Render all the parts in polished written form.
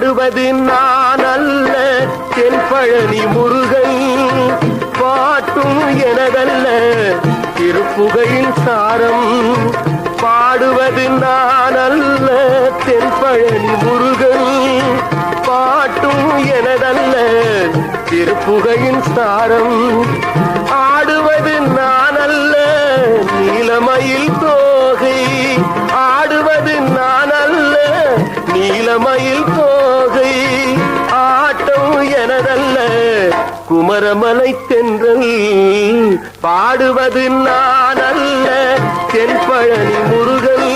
பாடுவது நான் அல்ல தென்பழனி முருகன், பாட்டும் எனதல்ல திருப்புகையின் சாரம். பாடுவது நான் அல்ல தென்பழனி முருகன், பாட்டும் எனதல்ல திருப்புகையின் சாரம். ஆடுவது நான் அல்ல நீலமயில் தோகை, ஆடுவது நான் அல்ல நீலமயில் தோகை. ஆட்டம் எனதல்ல குமரமலை தென்றல், பாடுவது நான் அல்ல தென்பழனி முருகன்.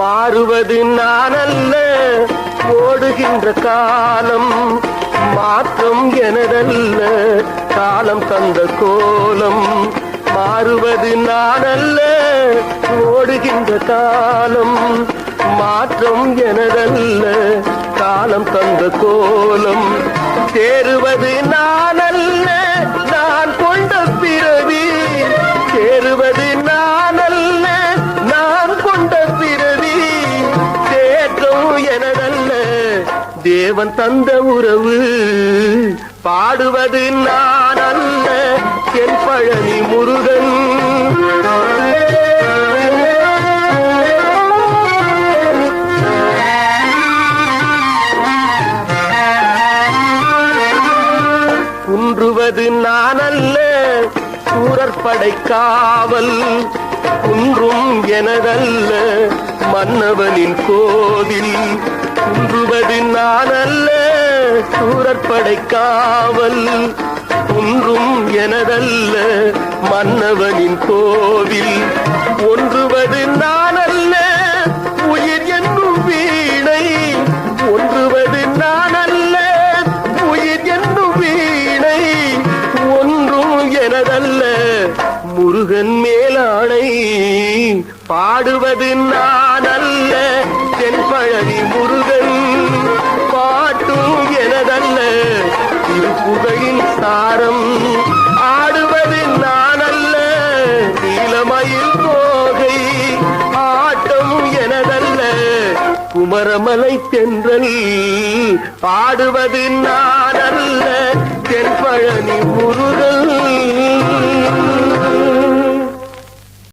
மாறுவது நான் அல்ல ஓடுகின்ற காலம், மாற்றம் எனதல்ல காலம் தந்த கோலம். மாறுவது நான் அல்ல ஓடுகின்ற காலம், மாற்றம் எனதல்ல காலம் தந்த கோலம். சேருவது நான் அல்ல நான் கொண்ட பிறவி, சேருவது நான் அல்ல நான் கொண்ட பிறவி. தேற்றம் எனதல்ல தேவன் தந்த உறவு, பாடுவது நான் அல்ல தென்பழனி முருகன். குன்றுவது நான் அல்ல சூரற்படை காவல், குன்றும் எனதல்ல மன்னவனின் கோவில். குன்றுவது நான் அல்ல சூரற்படை காவல், குன்றும் எனதல்ல மன்னவனின் கோவில். ஒன்றுவது நான் அல்ல உயிர் என்னும் வீணை, ஒன்றுவது நான் அல்ல உயிர் என்னும் வீணை. ஒன்றும் எனதல்ல முருகன் மேலாணை, பாடுவது நான் அல்ல தென்பழனி முருகன், பாட்டும் எனதல்ல திருப்புகையின் சாரம். ஆடுவது நான் அல்ல நீலமயில் தோகை, ஆட்டம் எனதல்ல குமரமலை தென்றல். பாடுவது நான் அல்ல தென்பழனி முருகன்.